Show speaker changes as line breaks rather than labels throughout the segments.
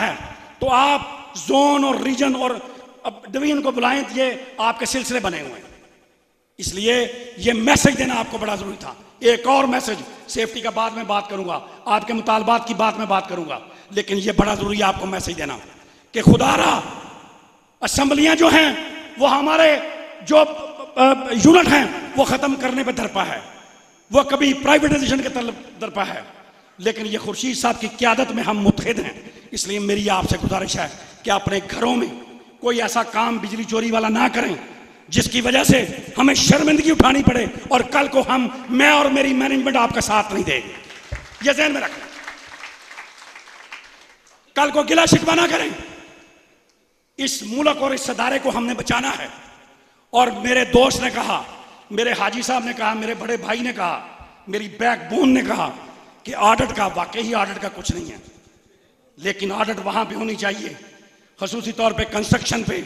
है तो आप जोन और रीजन और डिवीजन को बुलाएं, ये आपके सिलसिले बने हुए हैं। इसलिए ये मैसेज देना आपको बड़ा जरूरी था। एक और मैसेज, सेफ्टी का बाद में बात करूंगा, आपके मुतालबात की बात में बात करूंगा, लेकिन ये बड़ा जरूरी है आपको मैसेज देना कि खुदारा असेंबलियां जो हैं वो हमारे जो यूनिट हैं वो खत्म करने पे दरपा है, वो कभी प्राइवेटाइजेशन के दरपा है, लेकिन ये खुर्शीद साहब की क़यादत में हम मुत्तहिद हैं। इसलिए मेरी आपसे गुजारिश है कि अपने घरों में कोई ऐसा काम बिजली चोरी वाला ना करें जिसकी वजह से हमें शर्मिंदगी उठानी पड़े और कल को मैं और मेरी मैनेजमेंट आपका साथ नहीं देगी। ये ज़हन में रखें, कल को गिला शिकवा ना करें। इस मुल्क और इस अदारे को हमने बचाना है। और मेरे दोस्त ने कहा, मेरे हाजी साहब ने कहा, मेरे बड़े भाई ने कहा, मेरी बैकबोन ने कहा कि ऑडिट का, वाकई ऑडिट का कुछ नहीं है, लेकिन ऑडिट वहां पे होनी चाहिए। खसूसी तौर पे कंस्ट्रक्शन पे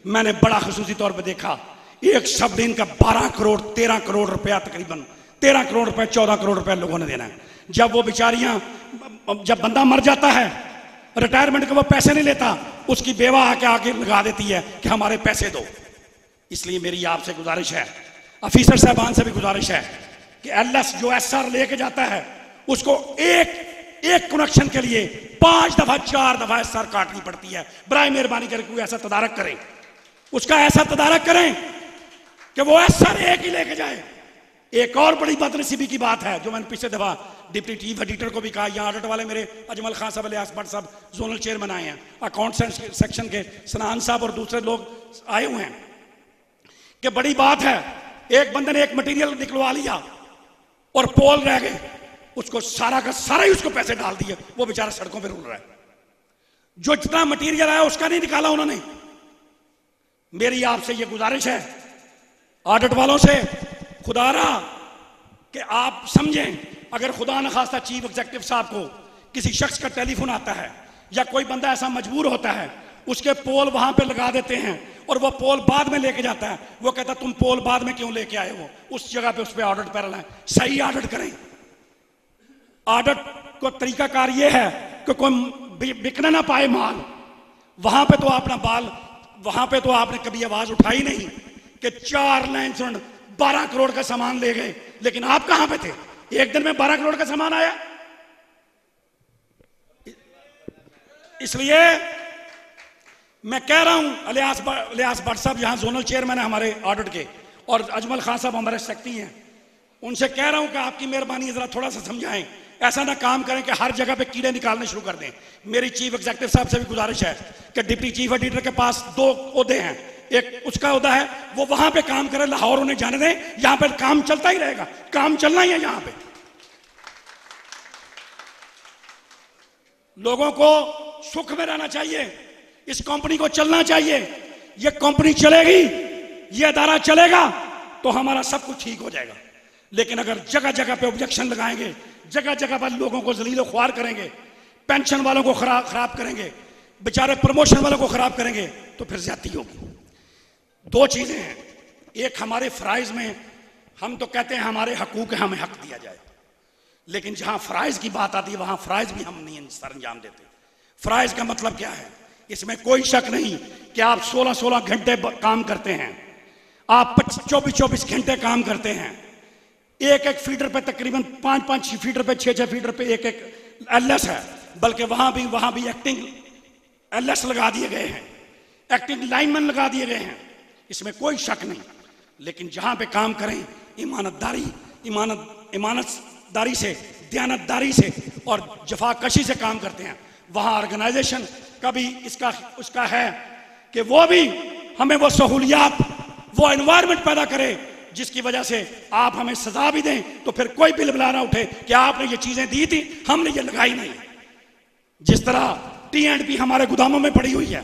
मैंने बड़ा खसूसी तौर पे देखा, एक सब दिन का 12 करोड़ 13 करोड़ रुपया, तकरीबन 13 करोड़ रुपया 14 करोड़ रुपया लोगों ने देना है। जब वो बेचारियां, जब बंदा मर जाता है रिटायरमेंट के, वो पैसे नहीं लेता, उसकी बेवा आके लगा देती है कि हमारे पैसे दो। इसलिए मेरी आपसे गुजारिश है, ऑफिसर साहबान से भी गुजारिश है कि एलएस जो एसआर लेके जाता है उसको एक कनेक्शन के लिए 5 दफा 4 दफा एसआर काटनी पड़ती है। बराए मेहरबानी करके कोई ऐसा तदारक करें, उसका ऐसा तदारक करें कि वो एसआर एक ही लेके जाए। एक और बड़ी बदनसीबी की बात है जो मैंने पिछले दफा डिप्टी चीफ एडिटर को भी कहा, यहाँ ऑडिट वाले मेरे अजमल खान साहब, इलियास भट्ट साहब जोनल चेयरमैन आए हैं, अकाउंट सेक्शन के सनान साहब और दूसरे लोग आए हुए हैं, कि बड़ी बात है एक बंदे ने एक मटेरियल निकलवा लिया और पोल रह गए, उसको सारा का सारा ही उसको पैसे डाल दिए, वो बेचारा सड़कों पे रुल रहा है। जो जितना मटेरियल आया उसका नहीं निकाला उन्होंने। मेरी आपसे ये गुजारिश है ऑडिट वालों से, खुदारा कि आप समझें, अगर खुदा न खास्ता चीफ एग्जीक्यूटिव साहब को किसी शख्स का टेलीफोन आता है या कोई बंदा ऐसा मजबूर होता है, उसके पोल वहां पे लगा देते हैं और वो पोल बाद में लेके जाता है, वो कहता तुम पोल बाद में क्यों लेके आए हो, उस जगह पे उस पर ऑडिट पैरल है। सही ऑडिट करें। ऑडिट को तरीकाकार ये है कि कोई बिकने ना पाए माल, वहां पे तो अपना बाल, वहां पे तो आपने कभी आवाज उठाई नहीं कि 4 लाइन 12 करोड़ का सामान ले गए, लेकिन आप कहां पे थे? एक दिन में 12 करोड़ का सामान आया। इसलिए मैं कह रहा हूं, इलियास भट्ट साहब यहां जोनल चेयरमैन है हमारे ऑडिट के, और अजमल खान साहब हमारे सेक्रेटरी हैं, उनसे कह रहा हूं कि आपकी मेहरबानी जरा थोड़ा सा समझाएं, ऐसा ना काम करें कि हर जगह पे कीड़े निकालने शुरू कर दें। मेरी चीफ एग्जीक्यूटिव साहब से भी गुजारिश है कि डिप्टी चीफ एडिटर के पास 2 ओहदे हैं, एक उसका ओहदा है वो वहां पे काम करे, लाहौर उन्हें जाने दें, यहां पे काम चलता ही रहेगा, काम चलना ही है। यहां पे लोगों को सुख में रहना चाहिए, इस कंपनी को चलना चाहिए। ये कंपनी चलेगी, ये अदारा चलेगा तो हमारा सब कुछ ठीक हो जाएगा। लेकिन अगर जगह जगह पे ऑब्जेक्शन लगाएंगे, जगह जगह पर लोगों को जलील ख्वार करेंगे, पेंशन वालों को खराब करेंगे, बेचारे प्रमोशन वालों को खराब करेंगे, तो फिर ज्यादती होगी। 2 चीजें हैं, एक हमारे फराइज में हम तो कहते हैं हमारे हकूक है, हमें हक दिया जाए, लेकिन जहां फराइज की बात आती है वहां फराइज भी हम नहीं सर अंजाम देते। फराइज का मतलब क्या है? इसमें कोई शक नहीं कि आप 16-16 घंटे काम करते हैं, आप 24-24 घंटे काम करते हैं, एक फीडर पे तकरीबन 5-5 फीडर पे 6-6 फीडर पे एक एलएस है, बल्कि वहां भी एक्टिंग एलएस लगा दिए गए हैं, एक्टिंग लाइनमैन लगा दिए गए हैं, इसमें कोई शक नहीं। लेकिन जहां पे काम करें ईमानतदारी से, दयानतदारी से और जफाकशी से काम करते हैं, वहां ऑर्गेनाइजेशन का भी उसका है कि वो भी हमें वो सहूलियात, वो एनवायरनमेंट पैदा करे जिसकी वजह से आप हमें सजा भी दें तो फिर कोई बिल बुला ना उठे कि आपने ये चीजें दी थी, हमने ये लगाई नहीं। जिस तरह टी&पी हमारे गोदामों में पड़ी हुई है,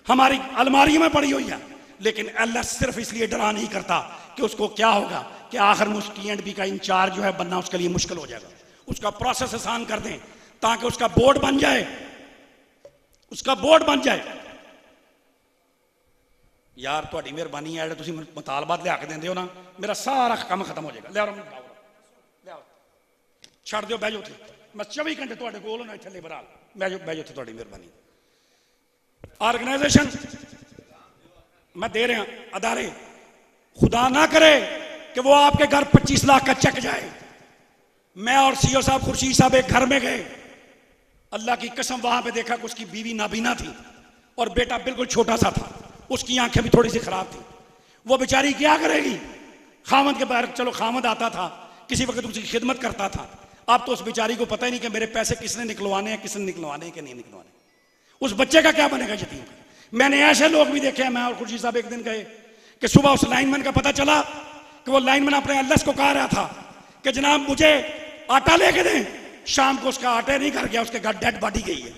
हमारी अलमारियों में पड़ी हुई है, लेकिन एलएस सिर्फ इसलिए डरा नहीं करता कि उसको क्या होगा कि आखिर में उस टी&पी का इंचार्ज जो है बनना उसके लिए मुश्किल हो जाएगा। उसका प्रोसेस आसान कर दें ताकि उसका बोर्ड बन जाए, यार तुहाडी मेहरबानी है, तुसीं मुतालबात लिया के देंदे हो ना, मेरा सारा काम खत्म हो जाएगा। लियाओ छड़ दो, बह जाओ, मैं 24 घंटे तुहाडे कोल होना इत्थे लेबर हाल, बह जाओ तुहाडी मेहरबानी। ऑर्गेनाइजेशन मैं दे रहे हैं अदारे, खुदा ना करे कि वो आपके घर 25 लाख का चेक जाए। मैं और सीओ साहब खुर्शीद साहब एक घर में गए, अल्लाह की कसम वहां पे देखा कि उसकी बीवी नाबीना थी और बेटा बिल्कुल छोटा सा था, उसकी आंखें भी थोड़ी सी खराब थी। वो बेचारी क्या करेगी? खामद के बाहर, चलो खामद आता था, किसी वक्त उसकी खिदमत करता था। अब तो उस बेचारी को पता ही नहीं कि मेरे पैसे किसने निकलवाने हैं, किसने निकलवाने हैं कि नहीं निकलवाने। उस बच्चे का क्या बनेगा यतीम का? मैंने ऐसे लोग भी देखे हैं। मैं और खुर्शीद साहब एक दिन गए कि सुबह उस लाइनमैन का पता चला कि वो लाइनमैन अपने अल्लाह को कह रहा था कि जनाब मुझे आटा लेके दें, शाम को उसका आटा नहीं घर गया, उसके घर डेड बॉडी गई है।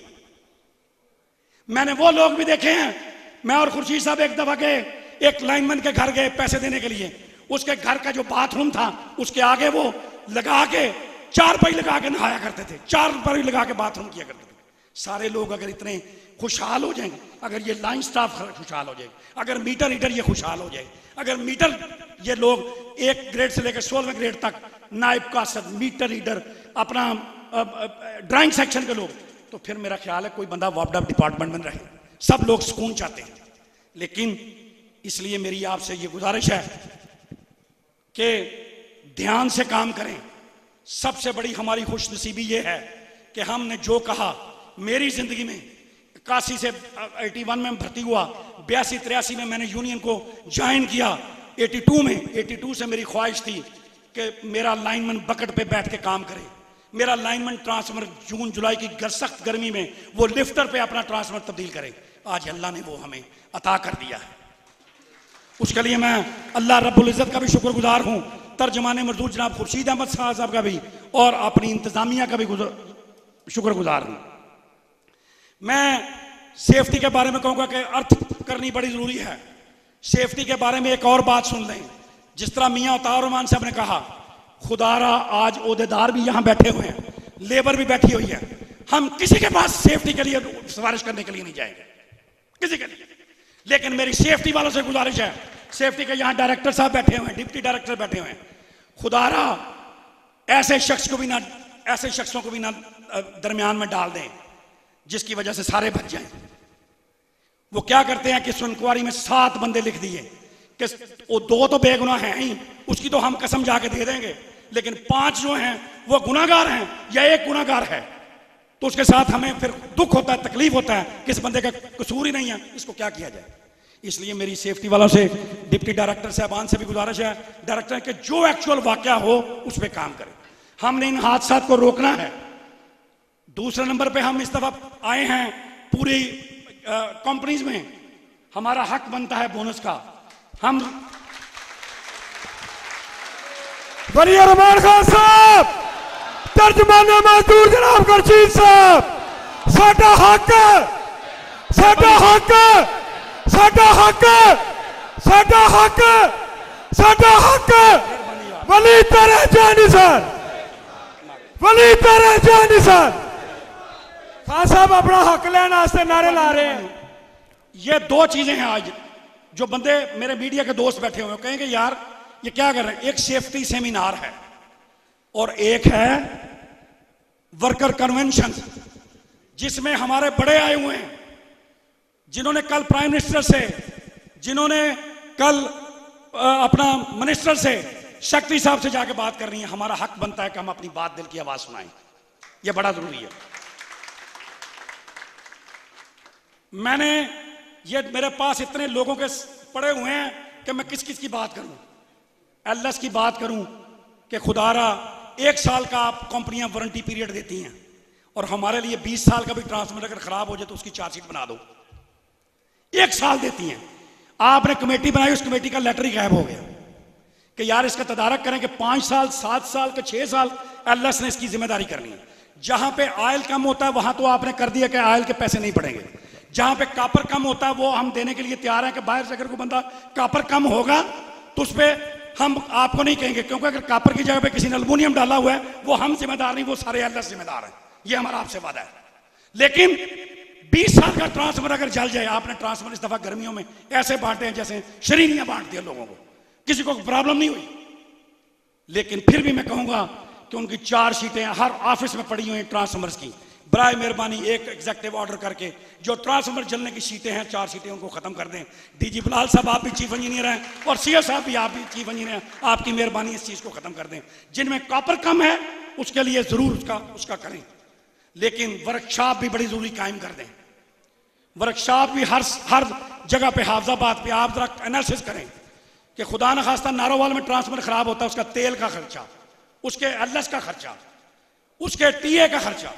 मैंने वो लोग भी देखे हैं। मैं और खुर्शीद साहब एक दफा गए, एक लाइनमैन के घर गए पैसे देने के लिए। उसके घर का जो बाथरूम था उसके आगे वो लगा के 4 पाई लगा के नहाया करते थे, 4 पाई लगा के बाथरूम किया करते थे। सारे लोग अगर इतने खुशहाल हो जाएंगे, अगर ये लाइन स्टाफ खुशहाल हो जाएगी, अगर मीटर रीडर ये खुशहाल हो जाए, अगर मीटर ये लोग 1 ग्रेड से लेकर 16वें ग्रेड तक, नायब कासद, मीटर रीडर, अपना ड्राइंग सेक्शन के लोग, तो फिर मेरा ख्याल है कोई बंदा वापडा डिपार्टमेंट में रहे। सब लोग सुकून चाहते हैं। लेकिन इसलिए मेरी आपसे ये गुजारिश है कि ध्यान से काम करें। सबसे बड़ी हमारी खुशनसीबी ये है कि हमने जो कहा, मेरी जिंदगी में 81 से 81 में भर्ती हुआ, 82-83 में मैंने यूनियन को ज्वाइन किया, 82 से मेरी ख्वाहिश थी कि मेरा लाइनमैन बकेट पे बैठ के काम करे, मेरा लाइनमैन ट्रांसफर जून जुलाई की सख्त गर्मी में वो लिफ्टर पे अपना ट्रांसफर तब्दील करे। आज अल्लाह ने वो हमें अता कर दिया है। उसके लिए मैं अल्लाह रब्बुल इज़्ज़त का भी शुक्रगुजार हूँ, तर्जमाने मजदूर जनाब खुर्शीद अहमद साहब का भी, और अपनी इंतजामिया का भी शुक्रगुजार हूँ। मैं सेफ्टी के बारे में कहूँगा कि अर्थ करनी बड़ी ज़रूरी है। सेफ्टी के बारे में एक और बात सुन लें। जिस तरह मियाँ अताउर रहमान साहब ने कहा, खुदारा आज ओहदेदार भी यहाँ बैठे हुए हैं, लेबर भी बैठी हुई है, हम किसी के पास सेफ्टी के लिए सिफारिश करने के लिए नहीं जाएंगे, किसी के लिए। लेकिन मेरी सेफ्टी वालों से गुजारिश है, सेफ्टी के यहाँ डायरेक्टर साहब बैठे हुए हैं, डिप्टी डायरेक्टर बैठे हुए हैं, खुदारा ऐसे शख्सों को भी ना दरमियान में डाल दें जिसकी वजह से सारे बच जाएं। वो क्या करते हैं कि इंक्वायरी में 7 बंदे लिख दिए कि वो 2 तो बेगुनाह हैं ही, उसकी तो हम कसम जाके दे देंगे, लेकिन 5 जो हैं वो गुनाहगार हैं या 1 गुनाहगार है, तो उसके साथ हमें फिर दुख होता है, तकलीफ होता है कि इस बंदे का कसूर ही नहीं है, इसको क्या किया जाए। इसलिए मेरी सेफ्टी वालों से, डिप्टी डायरेक्टर साहबान से भी गुजारिश है, डायरेक्टर के जो एक्चुअल वाकया हो उस पर काम करें। हमने इन हादसात को रोकना है। दूसरे नंबर पे हम इस दफा आए हैं, पूरी कंपनीज में हमारा हक बनता है बोनस का। हम
वली रहमान खान साहब, तर्जमाने मजदूर जनाब खुर्शीद साहब, साडा हक, साडा हक, साडा हक, साडा हक, साडा हक, वली तेरे जानी सर, वली तेरे जानी सर। खान साहब अपना हक लेने वास्ते नारे ला रहे हैं।
ये 2 चीजें हैं आज जो बंदे मेरे मीडिया के दोस्त बैठे हुए कहेंगे यार ये क्या कर रहे हैं। एक सेफ्टी सेमिनार है और एक है वर्कर कन्वेंशन, जिसमें हमारे बड़े आए हुए हैं, जिन्होंने कल प्राइम मिनिस्टर से, जिन्होंने कल अपना मिनिस्टर से, शक्ति साहब से जाके बात करनी है। हमारा हक बनता है कि हम अपनी बात, दिल की आवाज सुनाएं। यह बड़ा जरूरी है। मैंने ये मेरे पास इतने लोगों के पड़े हुए हैं कि मैं किस किस की बात करूं। एलएस की बात करूं कि खुदारा 1 साल का आप कंपनियां वारंटी पीरियड देती हैं और हमारे लिए 20 साल का भी ट्रांसफर अगर खराब हो जाए तो उसकी चार्जशीट बना दो। 1 साल देती हैं। आपने कमेटी बनाई, उस कमेटी का लेटर ही गायब हो गया कि यार इसका तदारक करें कि 5 साल, 7 साल के 6 साल एलएस ने इसकी जिम्मेदारी करनी है। जहां पे ऑयल कम होता है वहां तो आपने कर दिया कि ऑयल के पैसे नहीं पड़ेंगे। जहां पे कापर कम होता है वो हम देने के लिए तैयार हैं कि बाहर से अगर कोई बंदा कापर कम होगा तो उस पर हम आपको नहीं कहेंगे, क्योंकि अगर कापर की जगह पे किसी ने एल्युमिनियम डाला हुआ है वो हम जिम्मेदार नहीं, वो सारे एलएस जिम्मेदार हैं। ये हमारा आपसे वादा है। लेकिन 20 साल का ट्रांसफर अगर जल जाए, आपने ट्रांसफर इस दफा गर्मियों में ऐसे बांटे हैं जैसे शरीरियां बांटती है लोगों को, किसी को प्रॉब्लम नहीं हुई। लेकिन फिर भी मैं कहूंगा कि उनकी 4 शीटें हर ऑफिस में पड़ी हुई हैं ट्रांसफार्मर्स की, बराए मेहरबानी एक एग्जेक्टिव ऑर्डर करके जो ट्रांसफार्मर जलने की सीटें हैं 4 सीटें उनको खत्म कर दें। डीजी बिलाल साहब आप भी चीफ इंजीनियर हैं और सीएस साहब भी आप भी चीफ इंजीनियर हैं, आपकी मेहरबानी इस चीज को खत्म कर दें। जिनमें कॉपर कम है उसके लिए जरूर उसका करें, लेकिन वर्कशॉप भी बड़ी जरूरी कायम कर दें। वर्कशॉप भी हर जगह पे, हाफजाबाद पे आप जरा एनालिसिस करें कि खुदा न खास्ता नारोवाल में ट्रांसफार्मर खराब होता है, उसका तेल का खर्चा, उसके एलएस का खर्चा, उसके टीए का खर्चा,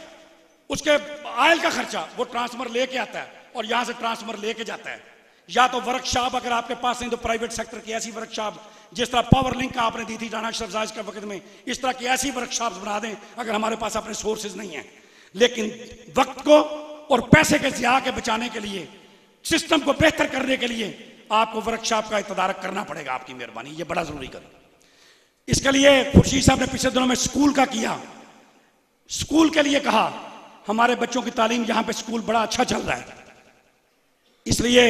उसके ऑयल का खर्चा वो ट्रांसफार्मर लेके आता है और यहां से ट्रांसफार्मर लेके जाता है। या तो वर्कशॉप अगर आपके पास नहीं तो प्राइवेट सेक्टर की ऐसी वर्कशॉप, जिस तरह पावर लिंक आपने दी थी राणा शहजाद के वक्त में, इस तरह की ऐसी वर्कशॉप बना दें अगर हमारे पास अपने सोर्सेज नहीं है। लेकिन वक्त को और पैसे के ज़िया के बचाने के लिए, सिस्टम को बेहतर करने के लिए आपको वर्कशॉप का तदारक करना पड़ेगा। आपकी मेहरबानी, ये बड़ा जरूरी करें। इसके लिए खुर्शीद साहब ने पिछले दिनों में स्कूल का किया, स्कूल के लिए कहा। हमारे बच्चों की तालीम यहां पे स्कूल बड़ा अच्छा चल रहा है, इसलिए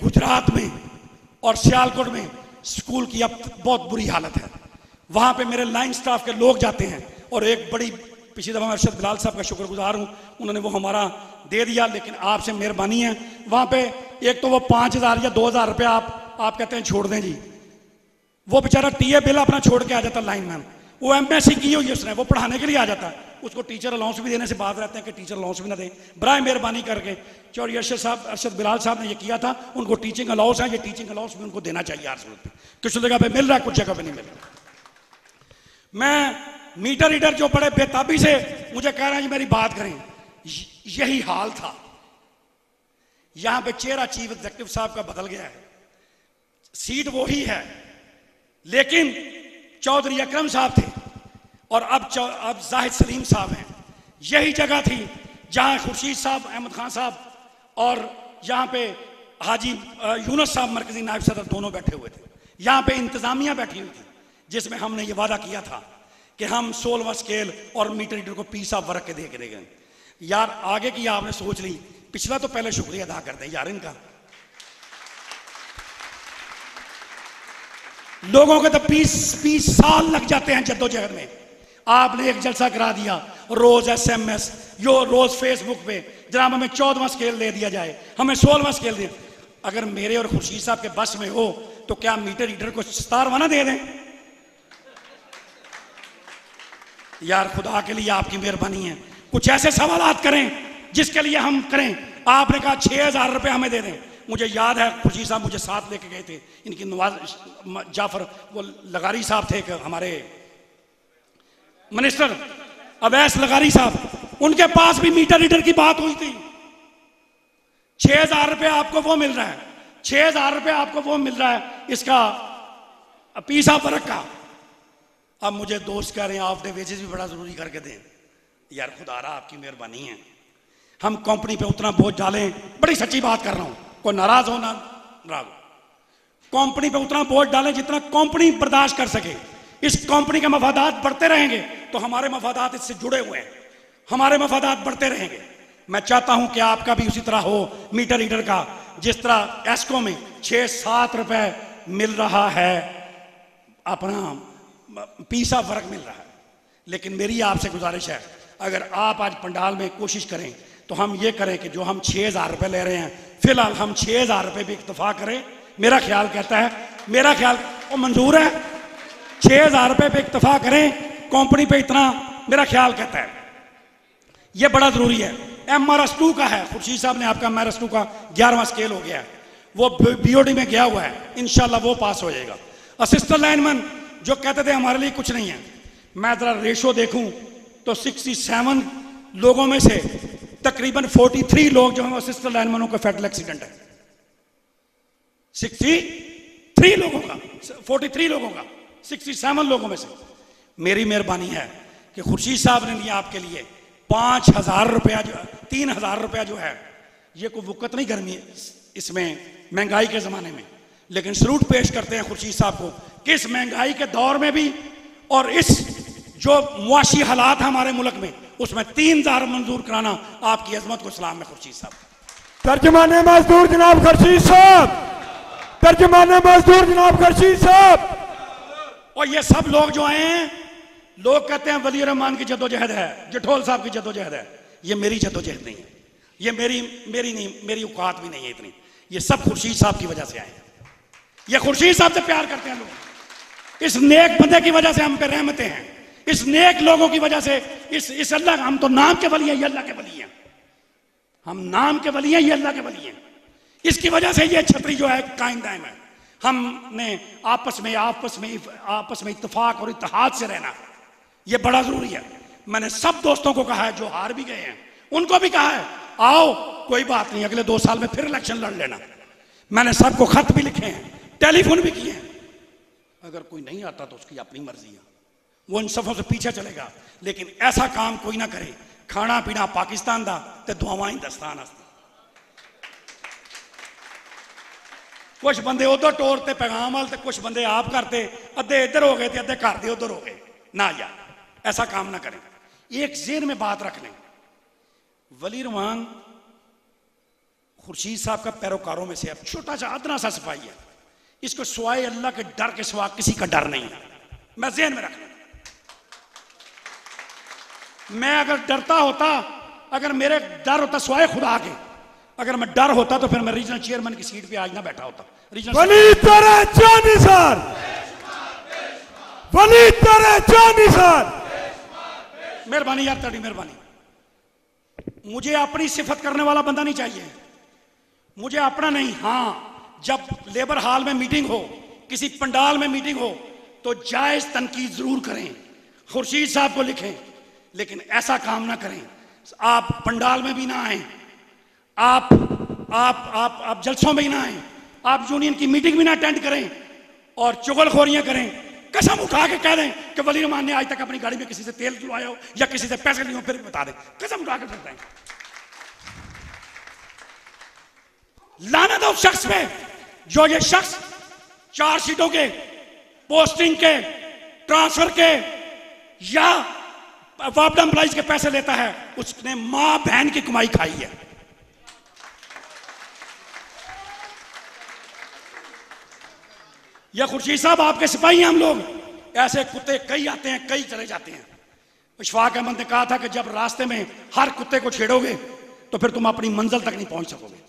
गुजरात में और सियालकोट में स्कूल की अब बहुत बुरी हालत है। वहां पे मेरे लाइन स्टाफ के लोग जाते हैं और एक बड़ी, पिछली दफा मैं अरशद बिलाल साहब का शुक्रगुजार हूं, उन्होंने वो हमारा दे दिया, लेकिन आपसे मेहरबानी है वहां पे एक तो वो 5,000 या 2,000 रुपया आप कहते हैं छोड़ दें जी, वो बेचारा टीए बिल अपना छोड़ के आ जाता लाइनमैन, वो एमएससी की हुई उसने, वो पढ़ाने के लिए आ जाता है, उसको टीचर अलाउंस भी देने से बात रहते हैं कि टीचर अलाउंस भी ना दें। बराए मेहरबानी करके चौधरी अरशद बिलाल साहब ने ये किया था, उनको टीचिंग अलाउंस है, ये टीचिंग अलाउंस भी उनको देना चाहिए हर सूरत पे। कुछ जगह पे मिल रहा है, कुछ जगह पे नहीं मिल रहा। मैं मीटर रीडर जो बड़े बेताबी से मुझे कह रहे हैं मेरी बात करें, यही हाल था। यहां पे चेहरा चीफ एग्जेक्टिव साहब का बदल गया है, सीट वही है, लेकिन चौधरी अकरम साहब थे और अब जाहिद सलीम साहब हैं। यही जगह थी जहां खुर्शीद साहब, अहमद खान साहब और यहां पे हाजी यूनुस साहब मरकजी नायब सदर दोनों बैठे हुए थे। यहां पे इंतजामिया बैठी हुई थी, जिसमें हमने ये वादा किया था कि हम 16वां स्केल और मीटर रीडर को पीस ऑफ वर्क के दे के देंगे। यार आगे की आपने सोच ली, पिछला तो पहले शुक्रिया अदा कर दें यार इनका। लोगों के तो 20 साल लग जाते हैं जद्दोजहद में। आपने एक जलसा करा दिया, रोज SMS, यो रोज फेसबुक पे जनाब हमें 14वां स्केल दे दिया जाए, हमें 16वां स्केल दे। अगर मेरे और खुर्शीद साहब के बस में हो तो क्या मीटर रीडर को 17वां ना दे दें? यार खुदा के लिए आपकी मेहरबानी है, कुछ ऐसे सवालात करें जिसके लिए हम करें। आपने कहा 6,000 रुपये हमें दे दें। मुझे याद है खुर्शीद साहब मुझे साथ लेके गए थे, इनकी नवाज जाफर वो लगारी साहब थे हमारे मिनिस्टर अवैस लगारी साहब, उनके पास भी मीटर रीडर की बात हुई थी। 6,000 रुपये आपको वो मिल रहा है, 6,000 रुपये आपको वो मिल रहा है इसका पीस ऑफ वर्क का। अब मुझे दोस्त कह रहे हैं ऑफ डे वेजेस भी बड़ा जरूरी करके दें। यार खुदारा आपकी मेहरबानी है, हम कंपनी पे उतना बोझ डालें, बड़ी सच्ची बात कर रहा हूं, कोई नाराज हो ना नाराज हो, कंपनी पे उतना बोझ डालें जितना कंपनी बर्दाश्त कर सके। इस कंपनी के मफादात बढ़ते रहेंगे तो हमारे मफादात इससे जुड़े हुए हैं, हमारे मफादात बढ़ते रहेंगे। मैं चाहता हूं कि आपका भी उसी तरह हो मीटर रीडर का, जिस तरह एस्को में 6-7 रुपए मिल रहा है, अपना पीस ऑफ वर्क मिल रहा है। लेकिन मेरी आपसे गुजारिश है, अगर आप आज पंडाल में कोशिश करें तो हम ये करें कि जो हम 6,000 रुपये ले रहे हैं, फिलहाल हम 6,000 रुपये भी इत्तफा करें। मेरा ख्याल कहता है, मेरा ख्याल वो मंजूर है, 6,000 रुपये पे इत्तफा करें कंपनी पे, इतना मेरा ख्याल कहता है। ये बड़ा जरूरी है। MRS2 का है, खुर्शीद साहब ने आपका MRS2 का 11वां स्केल हो गया है, वो BOD में गया हुआ है, इंशाल्लाह वो पास हो जाएगा। असिस्टेंट लाइनमैन जो कहते थे हमारे लिए कुछ नहीं है, मैं जरा रेशो देखूं तो 67 लोगों में से तकरीबन 43 लोग जो हैं असिस्टेंट लाइनमैनों का फैटल एक्सीडेंट है। 63 लोगों का, 43 लोगों का, 67 लोगों में से। मेरी मेहरबानी है कि खुर्शीद साहब ने लिया आपके लिए 5,000 रुपया, जो 3,000 रुपया जो है, ये कोई वक़्त नहीं गर्मी इसमें महंगाई के ज़माने में, लेकिन सलूट पेश करते हैं खुर्शीद साहब को कि इस महंगाई के दौर में भी और इस जो मुआशी हालात है हमारे मुल्क में, उसमें 3,000 मंजूर कराना आपकी अजमत को सलाम है खुर्शीद साहब।
तर्जमाने मजदूर जनाब खुर्शीद साहब, तर्जमाने मजदूर जनाब खुर्शीद साहब।
और ये सब लोग जो आए हैं, लोग कहते हैं वली रहमान की जद्दोजहद है, जठोल साहब की जद्दोजहद है, ये मेरी जद्दोजहद नहीं है, ये मेरी औकात भी नहीं है इतनी। ये सब खुर्शीद साहब की वजह से आए हैं। ये खुर्शीद साहब से प्यार करते हैं लोग, इस नेक बंदे की वजह से हम पे रहमतें हैं, इस नेक लोगों की वजह से, इस अल्लाह, हम तो नाम के वली हैं, ये अल्लाह के वली हैं, हम नाम के वली हैं, ये अल्लाह के वली हैं। इसकी वजह से ये छतरी जो है कायम दायम है। हमने आपस में इत्तेफाक और इत्तेहाद से रहना, ये बड़ा जरूरी है। मैंने सब दोस्तों को कहा है जो हार भी गए हैं, उनको भी कहा है आओ कोई बात नहीं, अगले 2 साल में फिर इलेक्शन लड़ लेना। मैंने सबको खत भी लिखे हैं, टेलीफोन भी किए हैं। अगर कोई नहीं आता तो उसकी अपनी मर्जी है, वो इन सफों से पीछे चलेगा, लेकिन ऐसा काम कोई ना करे। खाना पीना पाकिस्तान दा ते दुआवां हिंदुस्तान आस्ते। कुछ बंदे उधर टोरते पैगाम वाल, कुछ बंदे आप करते, अद्धे इधर हो गए थे, अद्धे घर दे उधर हो गए ना। यार ऐसा काम ना करें। एक ज़हन में बात रख लें, वली रहमान खुर्शीद साहब का पैरोकारों में से अब छोटा सा अदना सा सिपाही है, इसको सिवाय अल्लाह के डर के सिवा किसी का डर नहीं है। मैं ज़हन में रख लूं, मैं अगर डरता होता, अगर मेरे डर होता सिवाय खुदा के, अगर मैं डर होता तो फिर मैं रीजनल चेयरमैन की सीट पे आज ना बैठा होता।
वली तेरे जानी सर, वली तेरे जानी सर।
मेहरबानी यार, तेरी मेहरबानी। मुझे अपनी सिफत करने वाला बंदा नहीं चाहिए, मुझे अपना नहीं। हाँ, जब लेबर हॉल में मीटिंग हो, किसी पंडाल में मीटिंग हो, तो जायज तनकीद जरूर करें, खुर्शीद साहब को लिखें, लेकिन ऐसा काम ना करें। आप पंडाल में भी ना आए, आप जलसों में ही ना आए, आप यूनियन की मीटिंग भी ना अटेंड करें और चुगलखोरियां करें। कसम उठा के कह दें कि वली रहमान ने आज तक अपनी गाड़ी में किसी से तेल डलवाया हो या किसी से पैसे लिए हो, फिर बता दें, कसम उठा के फिर दें। लानत उस शख्स पे जो ये शख्स चार्जशीटों के, पोस्टिंग के, ट्रांसफर के या वापडा एम्प्लॉइज के पैसे लेता है। उसने मां बहन की कमाई खाई है। या खुर्शीद साहब आपके सिपाही हैं हम लोग, ऐसे कुत्ते कई आते हैं, कई चले जाते हैं। इशफाक अहमद ने कहा था कि जब रास्ते में हर कुत्ते को छेड़ोगे तो फिर तुम अपनी मंजिल तक नहीं पहुंच सकोगे।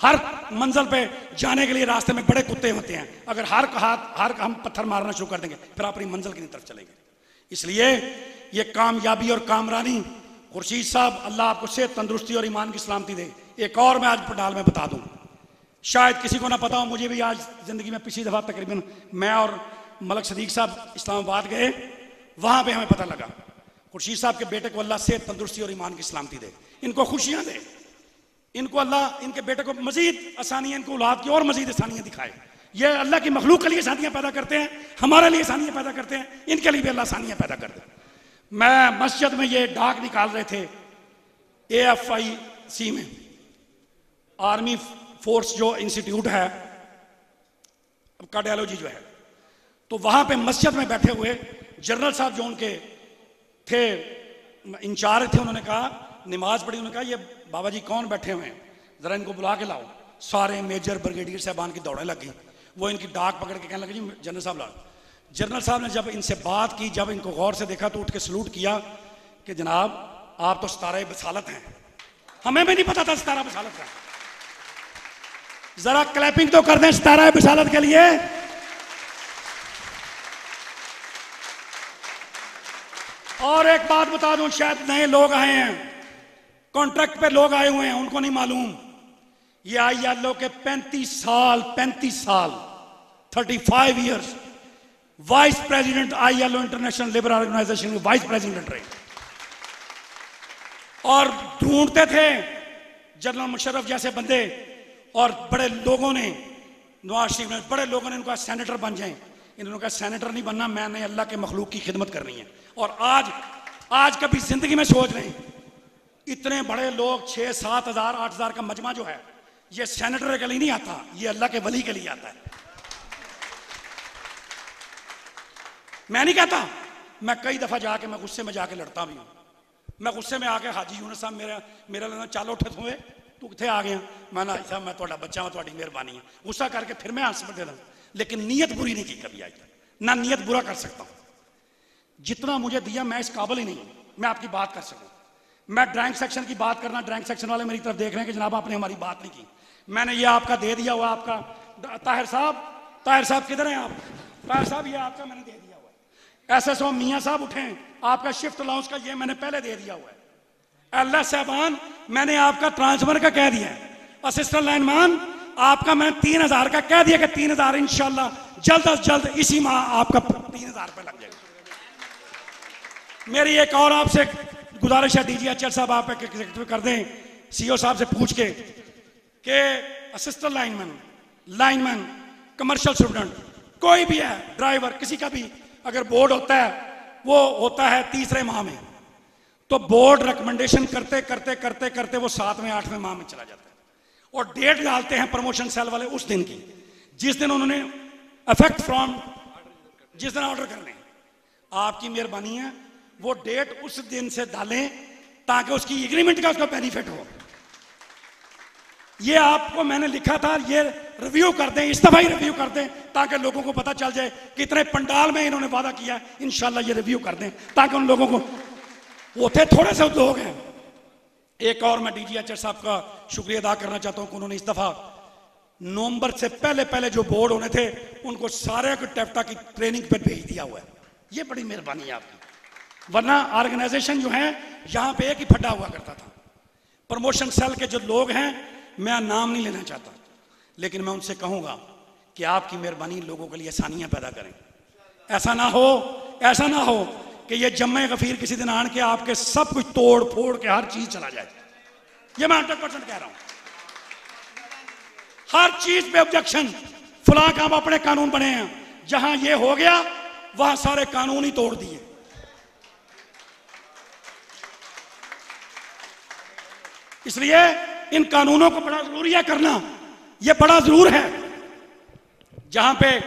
हर मंजिल पे जाने के लिए रास्ते में बड़े कुत्ते होते हैं, अगर हर हम पत्थर मारना शुरू कर देंगे फिर अपनी मंजिल की तरफ चलेंगे। इसलिए ये कामयाबी और कामरानी, खुर्शीद साहब अल्लाह आपको सेहत, तंदुरुस्ती और ईमान की सलामती दे। एक और मैं आज पंडाल में बता दूं, शायद किसी को ना पता हो, मुझे भी आज जिंदगी में पिछली दफा तकरीबन मैं और मलक सदीक साहब इस्लामाबाद गए, वहां पे हमें पता लगा खुर्शीद साहब के बेटे को अल्लाह सेहत, तंदुरुस्ती और ईमान की सलामती दे, इनको खुशियां दे, इनको अल्लाह इनके बेटे को मजीद आसानियां, इनको औलाद की और मजीद आसानियां दिखाए। ये अल्लाह की मखलूक के लिए आसानियां पैदा करते हैं, हमारे लिए आसानियां पैदा करते हैं, इनके लिए भी अल्लाह आसानियां पैदा करते हैं। मैं मस्जिद में ये डाक निकाल रहे थे AFIC में, आर्मी फोर्स जो इंस्टीट्यूट है कार्डियोलॉजी जो है, तो वहां पे मस्जिद में बैठे हुए जनरल साहब जो उनके थे इंचार्ज थे, उन्होंने कहा, नमाज पढ़ी, उन्होंने कहा ये बाबा जी कौन बैठे हुए हैं, जरा इनको बुला के लाओ। सारे मेजर ब्रिगेडियर साहबान की दौड़े लगी, वो इनकी डाक पकड़ के कहने लगे जी जनरल साहब लाओ। जनरल साहब ने जब इनसे बात की, जब इनको गौर से देखा तो उठ के सलूट किया कि जनाब आप तो सितारा बसालत हैं, हमें भी नहीं पता था सितारा बसालत का। जरा क्लैपिंग तो कर दें सितारा बसालत के लिए। और एक बात बता दूं, शायद नए लोग आए हैं, कॉन्ट्रैक्ट पे लोग आए हुए हैं, उनको नहीं मालूम, ये ILO के 35 साल 35 years vice president ILO international labour organisation में वाइस प्रेसिडेंट रहे और ढूंढते थे जनरल मुशर्रफ जैसे बंदे, और बड़े लोगों ने, नवाज शरीफ ने, बड़े लोगों ने उनका सेनेटर बन जाएं। इन्होंने कहा सेनेटर नहीं बनना, मैंने अल्लाह के मखलूक की खिदमत करनी है। और आज कभी जिंदगी में सोच रहे हैं, इतने बड़े लोग 6-7 हज़ार 8 हज़ार का मजमा जो है, ये सेनेटर के लिए नहीं आता, ये अल्लाह के वली के लिए आता है। मैं नहीं कहता, मैं कई दफा जाके मैं गुस्से में जाके लड़ता भी हूं। मैं गुस्से में आके हाजी यूनुस साहब मेरा लेना चल उठे हुए, तू किथे आ गया, मैं ना साहब मैं तुहाडा बच्चा, तुहाडी मेहरबानी है, गुस्सा करके फिर मैं आंसर दे दूं, लेकिन नीयत बुरी नहीं की कभी आज तक, ना नीयत बुरा कर सकता हूं। जितना मुझे दिया मैं इस काबिल ही नहीं हूं मैं आपकी बात कर सकूं। मैं ड्राइंग सेक्शन की बात करना, ड्राइंग सेक्शन वाले मेरी तरफ देख रहे हैं कि जनाब आपने हमारी बात नहीं की। मैंने ये आपका दे दिया हुआ, आपका ताहिर साहब किधर हैं आप? ताहिर साहब ये आपका मैंने दे दिया हुआ है। SSO मियाँ साहब उठें, आपका शिफ्ट अलाउंस का ये मैंने पहले दे दिया हुआ है। LS साहबान मैंने आपका ट्रांसफर का कह दिया है। असिस्टेंट लाइनमैन आपका मैं 3000 का कह दिया कि 3000 इंशाल्लाह जल्द अज जल्द इसी माह आपका 3000 रुपये लग जाएगा। मेरी एक और आपसे गुजारिश है, डीजी एचआर साहब आप कर दें CO साहब से पूछ के कि असिस्टेंट लाइनमैन कमर्शियल स्टूडेंट कोई भी है, ड्राइवर किसी का भी अगर बोर्ड होता है, वो होता है तीसरे माह में, तो बोर्ड रिकमेंडेशन करते करते करते करते वो 7वें 8वें माह में चला जाता है और डेट डालते हैं प्रमोशन सेल वाले उस दिन की, जिस दिन उन्होंने इफेक्ट फ्रॉम जिस दिन ऑर्डर करने। आपकी मेहरबानी है वो डेट उस दिन से डालें ताकि उसकी एग्रीमेंट का उसका बेनिफिट हो। ये आपको मैंने लिखा था, ये रिव्यू कर दें, इस दफा ही रिव्यू कर दें ताकि लोगों को पता चल जाए कितने पंडाल में इन्होंने वादा किया। इंशाल्लाह ये रिव्यू कर दें ताकि उन लोगों को, वो थे थोड़े से लोग हैं। एक और मैं डीजी एचआर साहब का शुक्रिया अदा करना चाहता हूं कि उन्होंने इस दफा नवंबर से पहले जो बोर्ड होने थे उनको सारे को टेफ्टा की ट्रेनिंग पर भेज दिया हुआ है। ये बड़ी मेहरबानी है आपकी, वरना ऑर्गेनाइजेशन जो है यहां पे एक ही फटा हुआ करता था। प्रमोशन सेल के जो लोग हैं, मैं नाम नहीं लेना चाहता, लेकिन मैं उनसे कहूंगा कि आपकी मेहरबानी लोगों के लिए आसानियां पैदा करें। ऐसा ना हो कि ये जम्मे गफीर किसी दिन आन के आपके सब कुछ तोड़ फोड़ के हर चीज चला जाए। ये मैं 100% कह रहा हूं। हर चीज पे ऑब्जेक्शन, फलां काम अपने कानून बने हैं, जहां ये हो गया वहां सारे कानून ही तोड़ दिए। इसलिए इन कानूनों को बड़ा जरूरी है करना, यह बड़ा जरूर है। जहां पे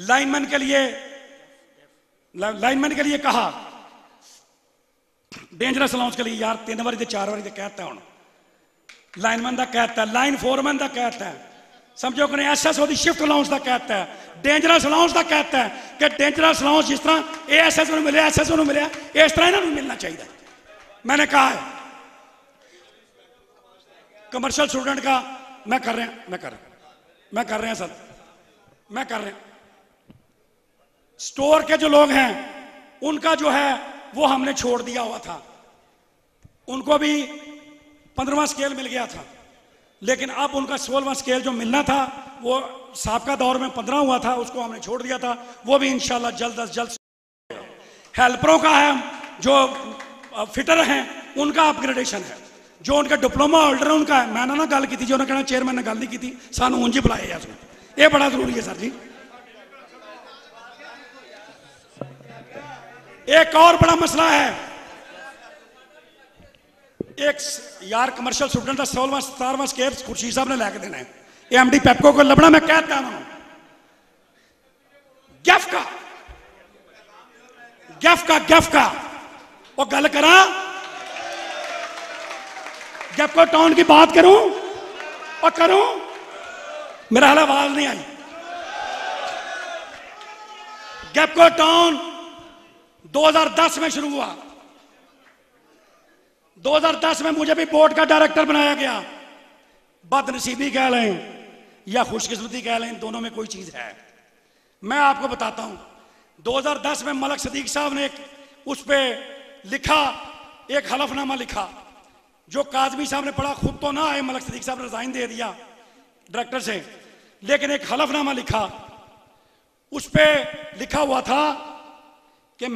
लाइनमैन के लिए कहा, डेंजरस अलाउंस के लिए यार 3 बारी 4 बारी कहता हूं, लाइनमैन का कहता है, लाइन फोरमैन का कहता है, समझो कि SSO की शिफ्ट अलाउंस का कहता है, डेंजरस अलाउंस का कहता है कि डेंजरस अलाउंस जिस तरह SSO मिले SSO मिले इस तरह इन्होंने मिलना चाहिए। मैंने कहा है कमर्शियल स्टूडेंट का मैं कर रहे हैं सर, मैं कर रहे हैं। स्टोर के जो लोग हैं उनका जो है वो हमने छोड़ दिया हुआ था, उनको भी 15वां स्केल मिल गया था, लेकिन अब उनका 16वां स्केल जो मिलना था वो साबका दौर में 15 हुआ था, उसको हमने छोड़ दिया था। वो भी इंशाल्लाह जल्द अज जल्द। हेल्परों का है, जो फिटर हैं उनका अपग्रेडेशन है, जो उनका डिप्लोमा होल्डर है उनका है। मैंने ना गल की थी, जो उन्होंने कहना चेयरमैन ने गल नहीं की थी, सानू ऊंजी बुलाए यार, ये बड़ा जरूरी है सर जी। एक और बड़ा मसला है, एक यार कमर्शियल स्टूडेंट का 16वां 17वां स्केल खुर्शीद साहब ने लैके देना है, MD पेपको को लभना। मैं कहता हूं गैफ का वो गल करा, गैपको टाउन की बात करूं और करूं, मेरा हाल आवाज नहीं आई। गैपको टाउन 2010 में शुरू हुआ, 2010 में मुझे भी बोर्ड का डायरेक्टर बनाया गया। बदनसीबी कह लें या खुशकिस्मती कह लें, दोनों में कोई चीज है। मैं आपको बताता हूं, 2010 में मलक सदीक साहब ने उस पर लिखा, एक हलफनामा लिखा, जो काजमी साहब ने पढ़ा, खुद तो ना आए, मलक सदीक साहब ने रिजाइन दे दिया डायरेक्टर से, लेकिन एक हलफनामा लिखा, उस पर लिखा हुआ था कि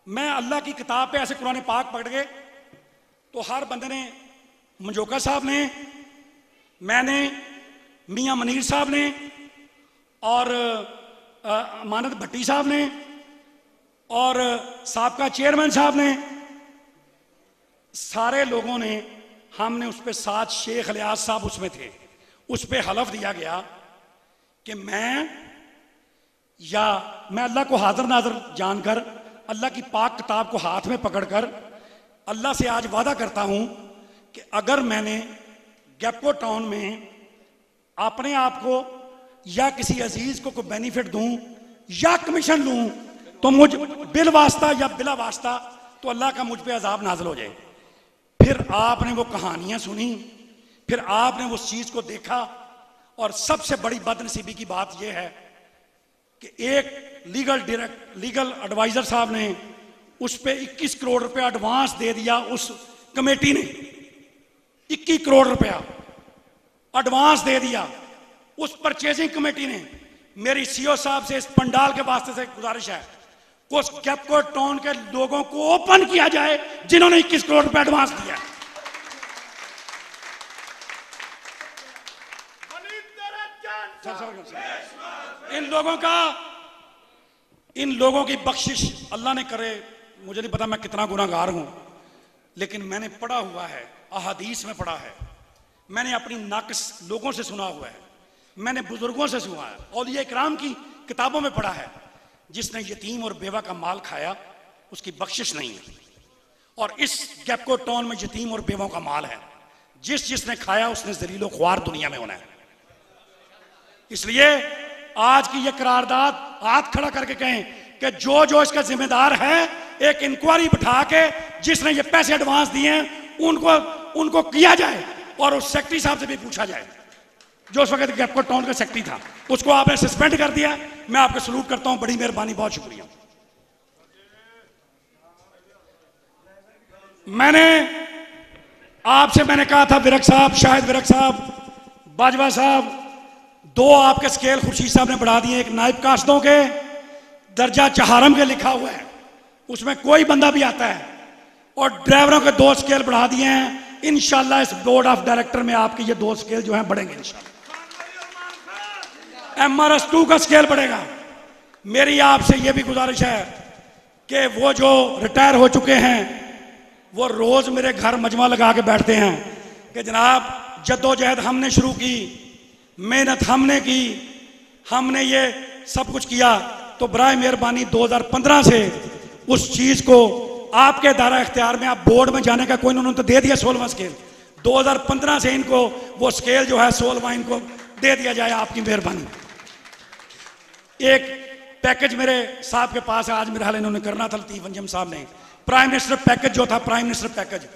मैं अल्लाह की किताब पे ऐसे कुरान पाक पढ़ गए तो हर बंदे ने, मंजोका साहब ने, मैंने, मियां मनीर साहब ने और अमानत भट्टी साहब ने और साबका चेयरमैन साहब ने, सारे लोगों ने, हमने उस पर साथ शेख अलियास साहब उसमें थे, उस पर हलफ दिया गया कि मैं अल्लाह को हाजिर नाजर जानकर, अल्लाह की पाक किताब को हाथ में पकड़कर अल्लाह से आज वादा करता हूं कि अगर मैंने गैपको टाउन में अपने आप को या किसी अजीज को कोई बेनिफिट दूं या कमीशन लूं तो मुझ बिल वास्ता या बिला वास्ता तो अल्लाह का मुझ पे अजाब नाज़िल हो जाए। फिर आपने वो कहानियां सुनी, फिर आपने उस चीज को देखा, और सबसे बड़ी बदनसीबी की बात यह है कि एक लीगल एडवाइजर साहब ने उस पे 21 करोड़ रुपया एडवांस दे दिया। उस कमेटी ने 21 करोड़ रुपया एडवांस दे दिया उस परचेजिंग कमेटी ने। मेरी सीओ साहब से इस पंडाल के वास्ते से गुजारिश है कि उस कैपको टाउन के लोगों को ओपन किया जाए जिन्होंने 21 करोड़ रुपया एडवांस दिया। इन लोगों की बख्शिश अल्लाह ने करे। मुझे नहीं पता मैं कितना गुनाहगार हूं, लेकिन मैंने पढ़ा हुआ है, अहादीस में पढ़ा है, मैंने अपनी नाकस लोगों से सुना हुआ है, मैंने बुजुर्गों से सुना है, औलिया इकराम की किताबों में पढ़ा है, जिसने यतीम और बेवा का माल खाया उसकी बख्शिश नहीं है। और इस गैपको टाउन में यतीम और बेवों का माल है, जिसने खाया उसने जलीलो ख्वार दुनिया में होना है। इसलिए आज की यह करारदाद हाथ खड़ा करके कहें कि जो इसका जिम्मेदार है, एक इंक्वायरी बिठा के जिसने ये पैसे एडवांस दिए हैं उनको किया जाए, और उस सेक्रेटरी साहब से भी पूछा जाए जो उस वक्त गैपको टाउन का सेक्रेटरी था, उसको आपने सस्पेंड कर दिया। मैं आपको सलूट करता हूं, बड़ी मेहरबानी, बहुत शुक्रिया। मैंने कहा था विरक साहब, शायद विरक साहब, बाजवा साहब, 2 आपके स्केल खुर्शीद साहब ने बढ़ा दिए। एक नायब काश्तों के दर्जा चहारम के लिखा हुआ है, उसमें कोई बंदा भी आता है, और ड्राइवरों के 2 स्केल बढ़ा दिए हैं। इंशाल्लाह इस बोर्ड ऑफ डायरेक्टर में आपके ये 2 स्केल जो हैं बढ़ेंगे इंशाल्लाह। MRS 2 का स्केल बढ़ेगा। मेरी आपसे ये भी गुजारिश है कि वो जो रिटायर हो चुके हैं वो रोज मेरे घर मजमा लगा के बैठते हैं कि जनाब जद्दोजहद हमने शुरू की, मेहनत हमने की, हमने ये सब कुछ किया, तो बराए मेहरबानी 2015 से उस चीज को आपके दायरा इख्तियार में, आप बोर्ड में जाने का कोई, उन्होंने तो दे दिया 16वां स्केल, 2015 से इनको वो स्केल जो है 16वां इनको दे दिया जाए, आपकी मेहरबानी। एक पैकेज मेरे साहब के पास है, आज मेरे हाल इन्होंने करना था, लतीफ अंजम साहब ने, प्राइम मिनिस्टर पैकेज जो था, प्राइम मिनिस्टर पैकेज,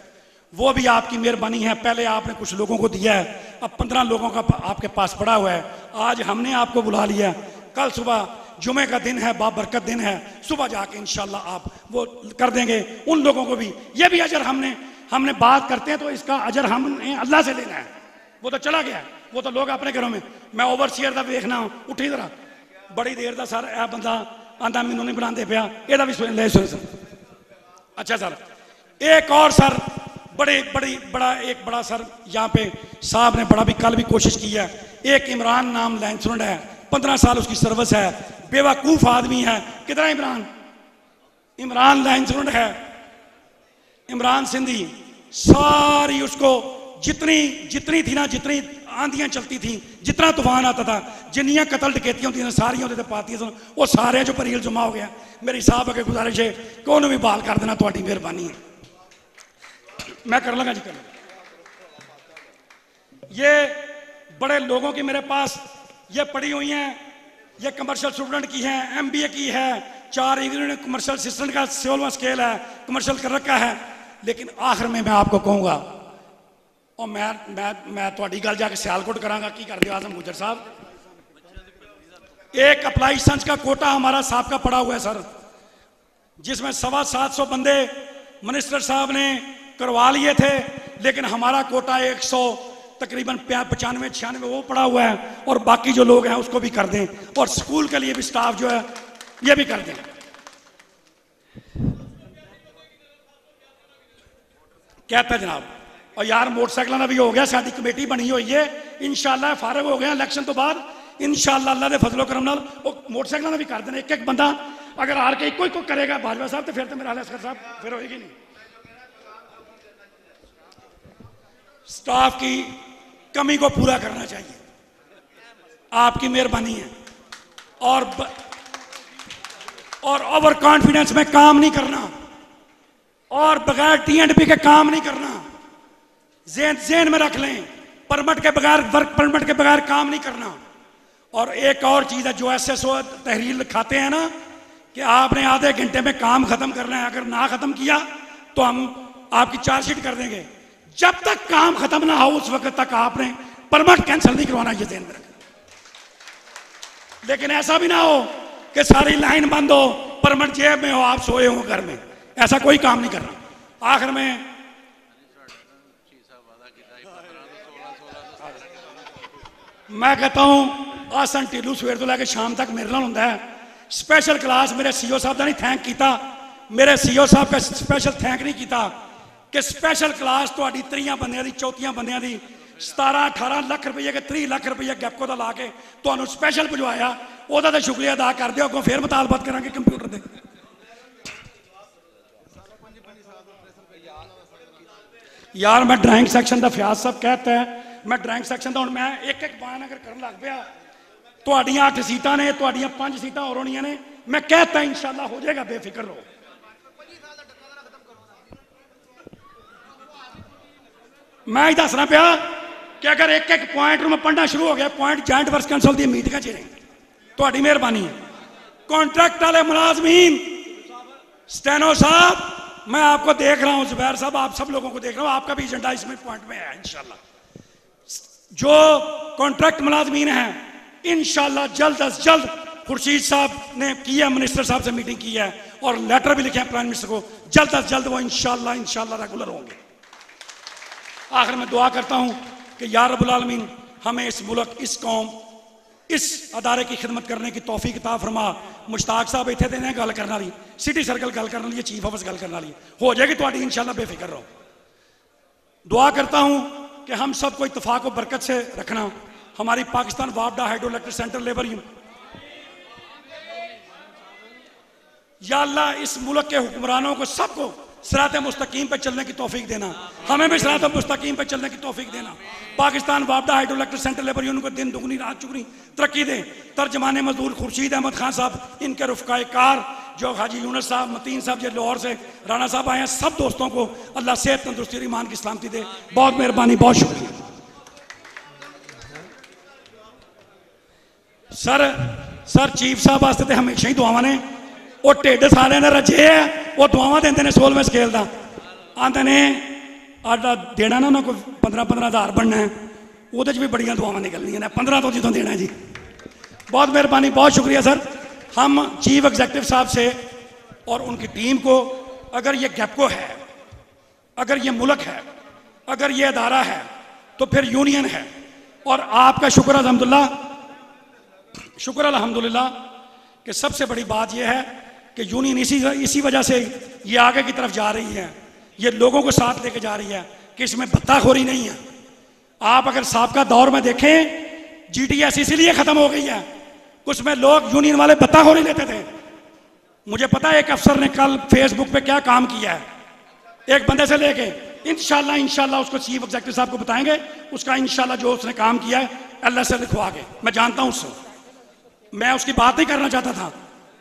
वो भी आपकी मेहरबानी है। पहले आपने कुछ लोगों को दिया है, अब 15 लोगों का आपके पास पड़ा हुआ है। आज हमने आपको बुला लिया, कल सुबह जुमे का दिन है, बाबरकत दिन है, सुबह जाके इंशाल्लाह आप वो कर देंगे उन लोगों को भी। ये भी अजर हमने बात करते हैं तो इसका अजर हमने अल्लाह से लेना है, वो तो चला गया, वो तो लोग अपने घरों में। मैं ओवरसीयर का देखना उठी जरा बड़ी देर का सर, यह बंदा आंदा मैनू नहीं बनाते पाया, यदा भी सुन ले सर। अच्छा सर, एक और सर एक बड़ा सर यहाँ पे साहब ने बड़ा भी कल भी कोशिश की है। एक इमरान नाम लाइंसलैंड है, 15 साल उसकी सर्विस है, बेवकूफ आदमी है। कितना इमरान लाइंसलैंड है, इमरान सिंधी, सारी उसको जितनी थी ना, जितनी आंधियां चलती थी, जितना तूफान आता था, जिन्नियां कतल डकैतियां होती सारियां पाती सन, वो सारे जो परील जमा हो गया। मेरी साहब अगे गुजारिश है कि उन्होंने भी बहाल कर देना, थोड़ी मेहरबानी है। मैं कर लगा जी, कर लगा। ये बड़े लोगों की मेरे पास ये पड़ी हुई हैं, ये कमर्शियल स्टूडेंट की है, MBA की है, 4 इन्होंने कमर्शियल असिस्टेंट का 16वां स्केल है, कमर्शियल कर रखा है। लेकिन आखिर में मैं आपको कहूंगा, और मैं थोड़ी गल जाके सियालकोट करांगा, की कर दिया आजम गुजर साहब। एक अप्लाई संच का कोटा हमारा साहब का पड़ा हुआ है सर, जिसमें 725 बंदे मिनिस्टर साहब ने करवा लिए थे, लेकिन हमारा कोटा 100 तकरीबन 95-96 वो पड़ा हुआ है, और बाकी जो लोग हैं उसको भी कर दें, और स्कूल के लिए भी स्टाफ जो है ये भी कर दें। कहता है जनाब, और यार मोटरसाइकिल भी हो गया, साडी कमेटी बनी हुई है, इंशाल्लाह फारग हो गया इलेक्शन तो बाद, इंशाल्लाह अल्लाह के फजलो करम नाल मोटरसाइकिल भी कर देना। एक बंदा अगर हार के एक करेगा बाजवा साहब, तो फिर तो मेरा असगर साहब फिर होएगी नहीं। स्टाफ की कमी को पूरा करना चाहिए, आपकी मेहरबानी है। और ओवर कॉन्फिडेंस में काम नहीं करना, और बगैर TNP के काम नहीं करना, जेन में रख लें। परमिट के बगैर, वर्क परमिट के बगैर काम नहीं करना। और एक और चीज है, जो SSO तहरीर लिखाते हैं ना कि आपने आधे घंटे में काम खत्म करना है, अगर ना खत्म किया तो हम आपकी चार्जशीट कर देंगे। जब तक काम खत्म ना हो उस वक्त तक आपने परमिट कैंसिल नहीं करवाना, ये ध्यान रखें। लेकिन ऐसा भी ना हो कि सारी लाइन बंद हो, परमिट जेब में हो, आप सोए हो घर में, ऐसा कोई काम नहीं करना। आखिर में मैं कहता हूं आसन टीलू सवेर तो लैके शाम तक मेरे नाल हुंदा है। स्पेशल क्लास मेरे सीओ साहब का नहीं थैंक किया, मेरे सीओ साहब का स्पेशल थैंक नहीं किया कि स्पेशल क्लास तुहाडी 3 बंदियां दी 34 बंदियां दी 17-18 लाख रुपये के 3 लाख रुपये गैपको का ला के तुहानू स्पेशल पहुंचाया, ओदा तो शुक्रिया अदा कर दिओ। अगों फिर मुतालबत करांगे कंप्यूटर दे। यार मैं ड्राइंग सैक्शन का फयाज साहब कहता है, मैं ड्राइंग सैक्शन का हूँ मैं एक एक बयान अगर कर लग पाया, तुहाडियां 8 सीटां ने, तुहाडियां 5 सीटां और होनियां ने, मैं कहता इंशाल्लाह हो जाएगा, बेफिक्र रहो। मैं ही दसना पाया कि अगर एक एक पॉइंट मैं पढ़ना शुरू हो गया, पॉइंट जॉइंट वर्क्स काउंसिल दी मीटिंगां च रहे, तुहाडी मेहरबानी है। कॉन्ट्रैक्ट वाले मुलाजमीन, स्टेनो साहब मैं आपको देख रहा हूं, जुबैर साहब आप सब लोगों को देख रहा हूं, आपका भी एजेंडा इसमें पॉइंट में है इंशाल्लाह। जो कॉन्ट्रैक्ट मुलाजमीन है इंशाल्लाह जल्द अज जल्द, खुर्शीद साहब ने की है, मिनिस्टर साहब से मीटिंग की है और लेटर भी लिखे हैं प्राइम मिनिस्टर को, जल्द अज जल्द वो इंशाल्लाह रेगुलर होंगे। आखिर में दुआ करता हूं कि या रब्बुल आलमीन हमें इस मुल्क, इस कौम, इस अदारे की खिदमत करने की तौफीक अता फरमा। मुश्ताक साहब इतने देने गल करने वाली, सिटी सर्कल गल करने वाली, चीफ ऑफिस गल करने वाली हो जाएगी तुहाडी इंशाल्लाह, बेफिक्र रहो। दुआ करता हूं कि हम सबको इत्तफाक और बरकत से रखना। हमारी पाकिस्तान वापडा hydro electric centre labour union, या अल्लाह इस मुल्क के हुक्मरानों को सबको सिरात मुस्तकीम पे चलने की तौफीक देना, हमें भी सिरात मुस्तकीम पे चलने की तौफीक देना। पाकिस्तान वापडा hydro electric centre labour union को दिन दुगनी रात चुगनी तरक्की दे। तर्जमाने मजदूर खुर्शीद अहमद खान साहब, इनके रुफ़काए कार जो हाजी यूनुस साहब, मतीन साहब जो लाहौर से, राणा साहब आए हैं, सब दोस्तों को अल्लाह सेहत, तंदुरुस्ती और ईमान की सलामती दे। बहुत मेहरबानी, बहुत शुक्रिया। सर चीफ साहब वास्ते तो हमेशा ही दुआवां ने, वो ढिड सारे ने रजे है, वो दुआवां देंदे ने 16वें स्केल का, आंदे ने आटा देना ना उन्होंने 15-15 हज़ार बनना है, वो भी बड़िया दुआवां निकलनियां ने, 15 तो जितों देना है जी। बहुत मेहरबानी, बहुत शुक्रिया सर। हम चीफ एग्जीक्यूटिव साहब से और उनकी टीम को, अगर ये गैपको है, अगर ये मुल्क है, अगर ये अदारा है, तो फिर यूनियन है। और आपका शुक्र अल्हम्दुलिल्लाह कि सबसे बड़ी बात यह है कि यूनियन इसी वजह से ये आगे की तरफ जा रही है, ये लोगों को साथ लेके जा रही है कि इसमें भत्ताखोरी नहीं है। आप अगर साबका दौर में देखें, जीटीएस इसीलिए खत्म हो गई है, उसमें लोग यूनियन वाले भत्ताखोरी लेते थे। मुझे पता है एक अफसर ने कल फेसबुक पे क्या काम किया है, एक बंदे से लेके, इंशाल्लाह उसको चीफ एग्जीक्यूटिव साहब को बताएंगे, उसका इंशाल्लाह जो उसने काम किया है अल्लाह से लिखवा के, मैं जानता हूं उससे, मैं उसकी बात नहीं करना चाहता था,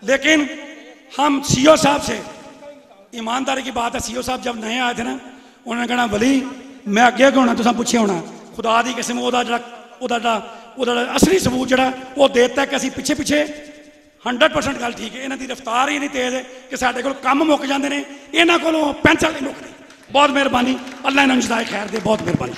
लेकिन हम सीओ साहब से, ईमानदारी की बात है, सीओ साहब जब नए आए थे ना, उन्होंने कहना वली मैं अगे होना, तुम पूछे होना, खुदा की किस्म असली सबूत जरा वो देता है कि असी पिछे 100% गल ठीक है, इन्हों की रफ्तार ही नहीं तेज है कि साढ़े को काम मुक जाते हैं, इन्हों को पेंसिल नहीं मुकती। बहुत मेहरबानी, अल्लाह इन्होंने जज़ाए खैर दे, बहुत मेहरबानी।